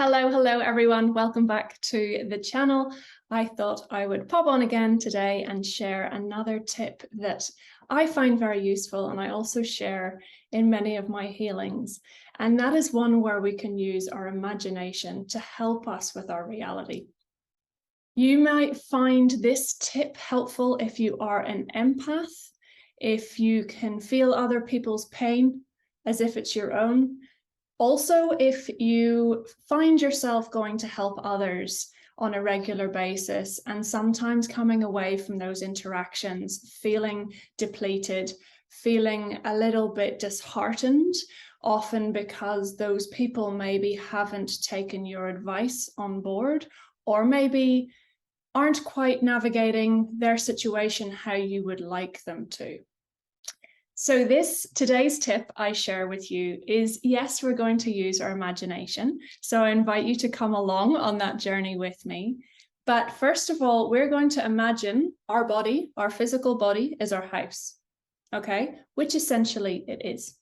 Hello everyone. Welcome back to the channel. I thought I would pop on again today and share another tip that I find very useful and I also share in many of my healings. And that is one where we can use our imagination to help us with our reality. You might find this tip helpful if you are an empath, if you can feel other people's pain as if it's your own. Also, if you find yourself going to help others on a regular basis and sometimes coming away from those interactions feeling depleted, feeling a little bit disheartened, often because those people maybe haven't taken your advice on board, or maybe aren't quite navigating their situation how you would like them to. So today's tip I share with you is, yes, we're going to use our imagination. So I invite you to come along on that journey with me. But first of all, we're going to imagine our body, our physical body, is our house, okay? Which essentially it is.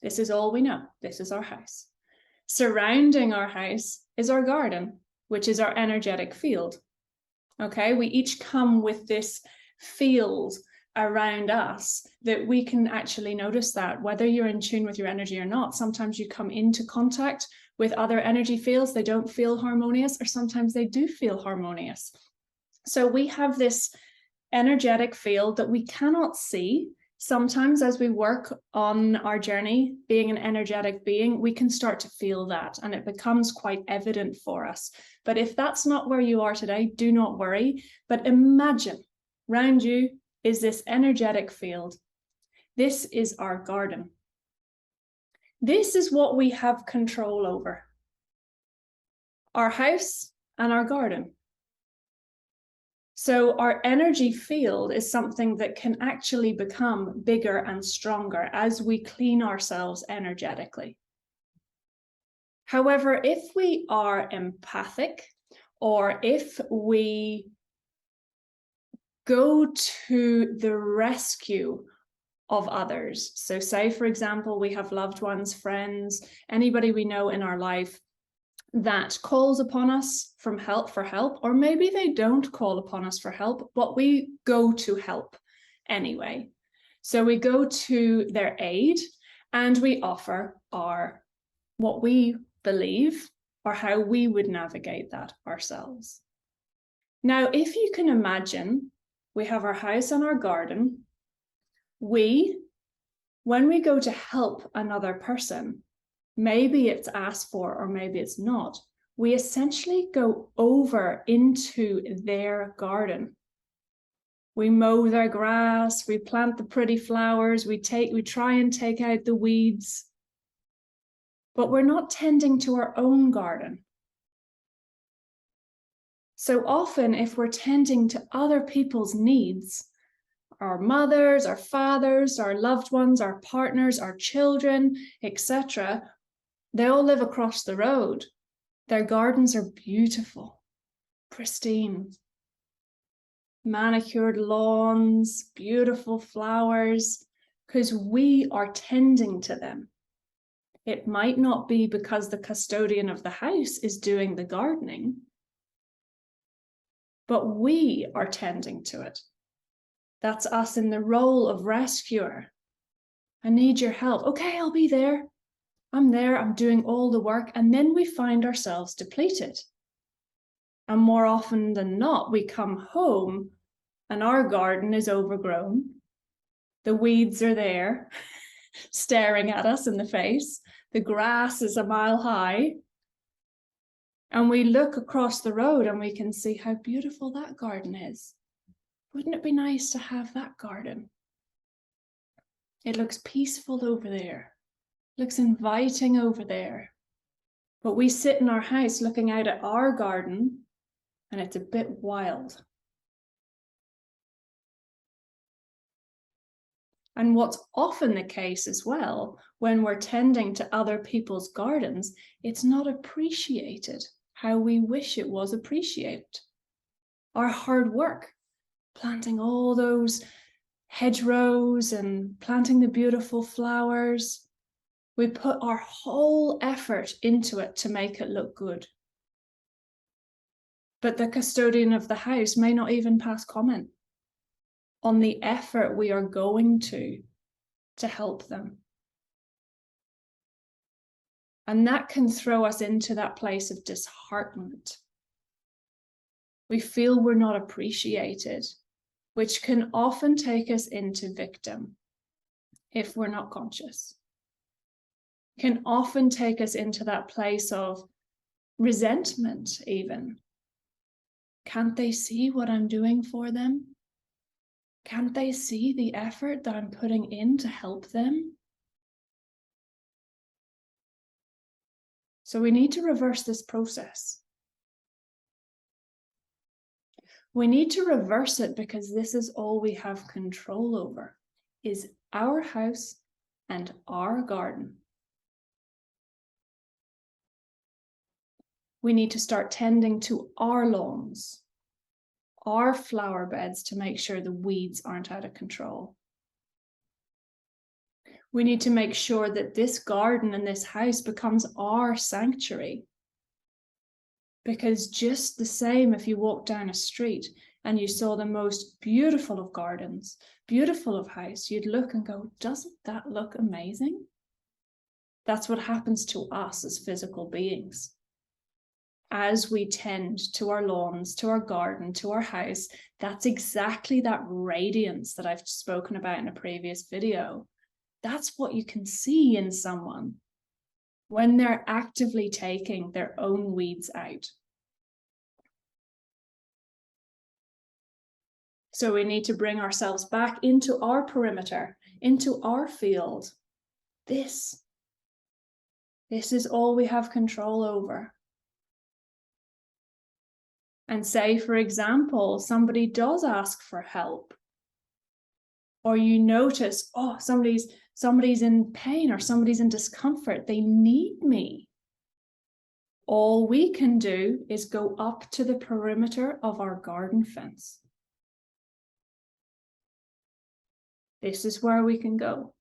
This is all we know. This is our house. Surrounding our house is our garden, which is our energetic field, okay? We each come with this field around us that we can actually notice that whether you're in tune with your energy or not. Sometimes you come into contact with other energy fields, they don't feel harmonious, or sometimes they do feel harmonious. So we have this energetic field that we cannot see. Sometimes as we work on our journey, being an energetic being, we can start to feel that and it becomes quite evident for us. But if that's not where you are today, do not worry, but imagine around you is this energetic field. This is our garden. This is what we have control over. Our house and our garden. So our energy field is something that can actually become bigger and stronger as we clean ourselves energetically. However, if we are empathic, or if we go to the rescue of others. So say, for example, we have loved ones, friends, anybody we know in our life that calls upon us for help, or maybe they don't call upon us for help, but we go to help anyway. So we go to their aid and we offer what we believe or how we would navigate that ourselves. Now, if you can imagine, we have our house and our garden. When we go to help another person, maybe it's asked for or maybe it's not, we essentially go over into their garden. We mow their grass, we plant the pretty flowers, we try and take out the weeds, but we're not tending to our own garden. So often, if we're tending to other people's needs, our mothers, our fathers, our loved ones, our partners, our children, etc., they all live across the road. Their gardens are beautiful, pristine, manicured lawns, beautiful flowers, because we are tending to them. It might not be because the custodian of the house is doing the gardening, but we are tending to it. That's us in the role of rescuer. I need your help. Okay, I'll be there. I'm there, I'm doing all the work. And then we find ourselves depleted. And more often than not, we come home and our garden is overgrown. The weeds are there, staring at us in the face. The grass is a mile high. And we look across the road and we can see how beautiful that garden is. Wouldn't it be nice to have that garden? It looks peaceful over there. It looks inviting over there. But we sit in our house looking out at our garden and it's a bit wild. And what's often the case as well, when we're tending to other people's gardens, it's not appreciated how we wish it was appreciated. Our hard work, planting all those hedgerows and planting the beautiful flowers, We put our whole effort into it to make it look good. But the custodian of the house may not even pass comment on the effort we are going to help them. And that can throw us into that place of disheartenment. We feel we're not appreciated, which can often take us into victim if we're not conscious. Can often take us into that place of resentment even. Can't they see what I'm doing for them? Can't they see the effort that I'm putting in to help them? So we need to reverse this process. We need to reverse it because this is all we have control over, is our house and our garden. We need to start tending to our lawns, our flower beds to make sure the weeds aren't out of control. We need to make sure that this garden and this house becomes our sanctuary. Because just the same, if you walk down a street and you saw the most beautiful of gardens, beautiful of house, you'd look and go, doesn't that look amazing? That's what happens to us as physical beings. As we tend to our lawns, to our garden, to our house, that's exactly that radiance that I've spoken about in a previous video. That's what you can see in someone when they're actively taking their own weeds out. So we need to bring ourselves back into our perimeter, into our field. This is all we have control over. And say, for example, somebody does ask for help, or you notice, oh, somebody's in pain or somebody's in discomfort, they need me. All we can do is go up to the perimeter of our garden fence. This is where we can go.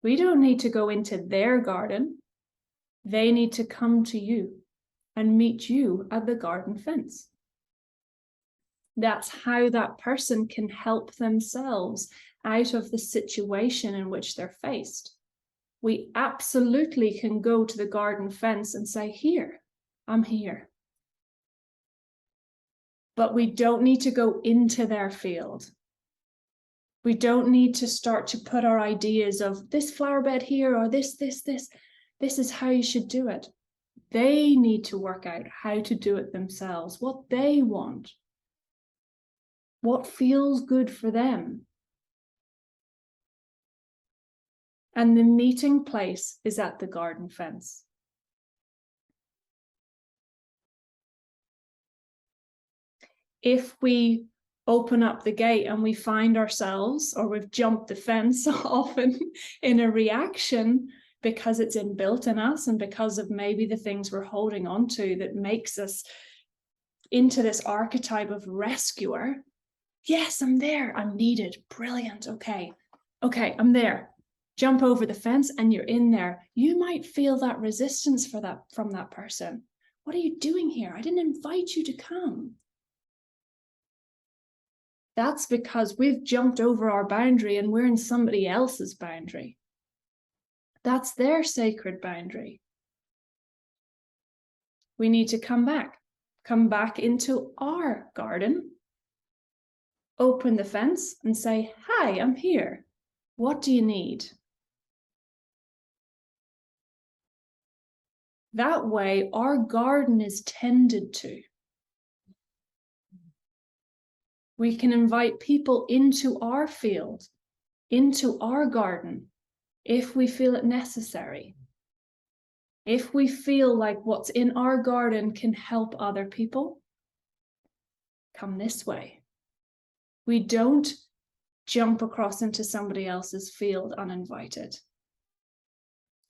We don't need to go into their garden. They need to come to you and meet you at the garden fence. That's how that person can help themselves out of the situation in which they're faced. We absolutely can go to the garden fence and say, here, I'm here. But we don't need to go into their field. We don't need to start to put our ideas of this flower bed here or this is how you should do it. They need to work out how to do it themselves, what they want, what feels good for them. And the meeting place is at the garden fence. If we open up the gate and we find ourselves, or we've jumped the fence often in a reaction because it's inbuilt in us and because of maybe the things we're holding on to that makes us into this archetype of rescuer. Yes, I'm there. I'm needed. Brilliant. Okay, I'm there. Jump over the fence and you're in there. You might feel that resistance from that person. What are you doing here? I didn't invite you to come. That's because we've jumped over our boundary and we're in somebody else's boundary. That's their sacred boundary. We need to come back into our garden, open the fence and say, hi, I'm here. What do you need? That way, our garden is tended to. We can invite people into our field, into our garden, if we feel it necessary. If we feel like what's in our garden can help other people, come this way. We don't jump across into somebody else's field uninvited.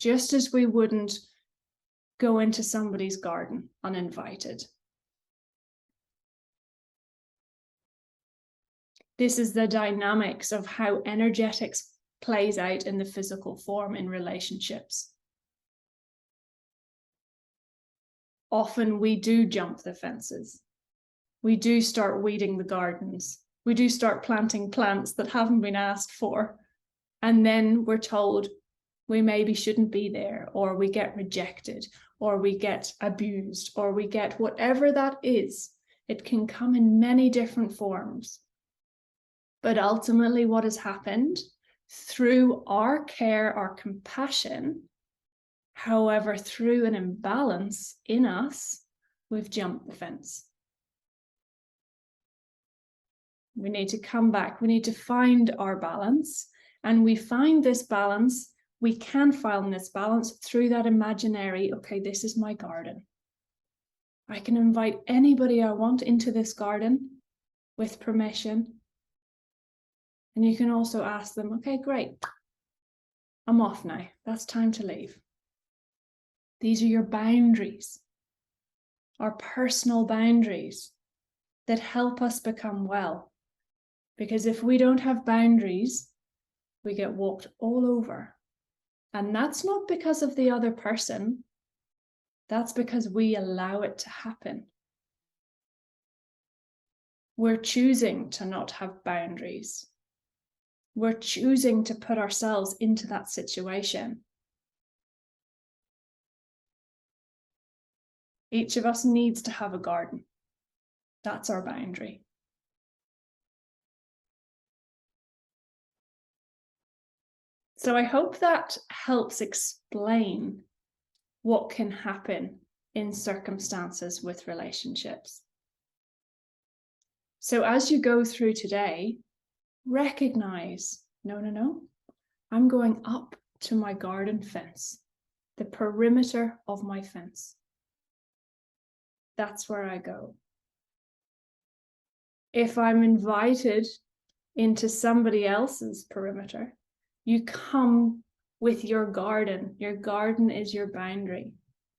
Just as we wouldn't go into somebody's garden uninvited. This is the dynamics of how energetics plays out in the physical form in relationships. Often we do jump the fences. We do start weeding the gardens. We do start planting plants that haven't been asked for. And then we're told we maybe shouldn't be there, or we get rejected, or we get abused, or we get whatever that is. It can come in many different forms. But ultimately, what has happened through our care, our compassion, however, through an imbalance in us, we've jumped the fence. We need to come back. We need to find our balance. And we find this balance, we can find this balance through that imaginary, okay, this is my garden. I can invite anybody I want into this garden with permission. And you can also ask them, okay, great. I'm off now. That's time to leave. These are your boundaries, our personal boundaries that help us become well. Because if we don't have boundaries, we get walked all over. And that's not because of the other person. That's because we allow it to happen. We're choosing to not have boundaries. We're choosing to put ourselves into that situation. Each of us needs to have a garden. That's our boundary. So I hope that helps explain what can happen in circumstances with relationships. So as you go through today, recognize, no, I'm going up to my garden fence, the perimeter of my fence. That's where I go. If I'm invited into somebody else's perimeter, you come with your garden. Your garden is your boundary.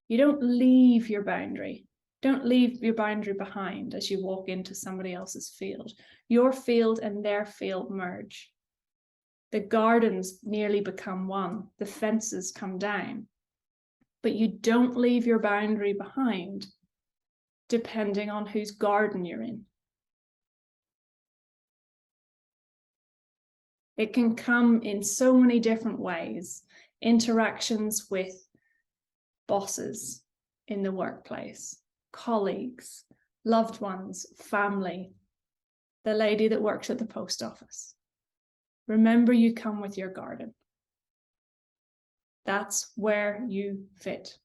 You don't leave your boundary. Don't leave your boundary behind as you walk into somebody else's field. Your field and their field merge. The gardens nearly become one. The fences come down. But you don't leave your boundary behind, depending on whose garden you're in. It can come in so many different ways. Interactions with bosses in the workplace, colleagues, loved ones, family, the lady that works at the post office. Remember, you come with your garden. That's where you fit.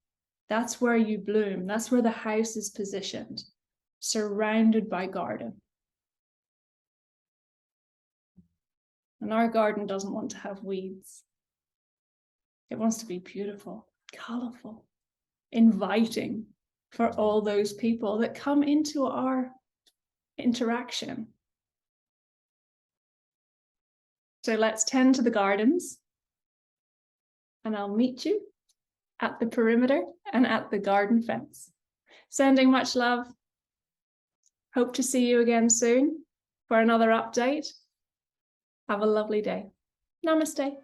That's where you bloom. That's where the house is positioned, surrounded by garden. And our garden doesn't want to have weeds. It wants to be beautiful, colorful, inviting for all those people that come into our interaction. So let's tend to the gardens, and I'll meet you at the perimeter and at the garden fence. Sending much love. Hope to see you again soon for another update. Have a lovely day. Namaste.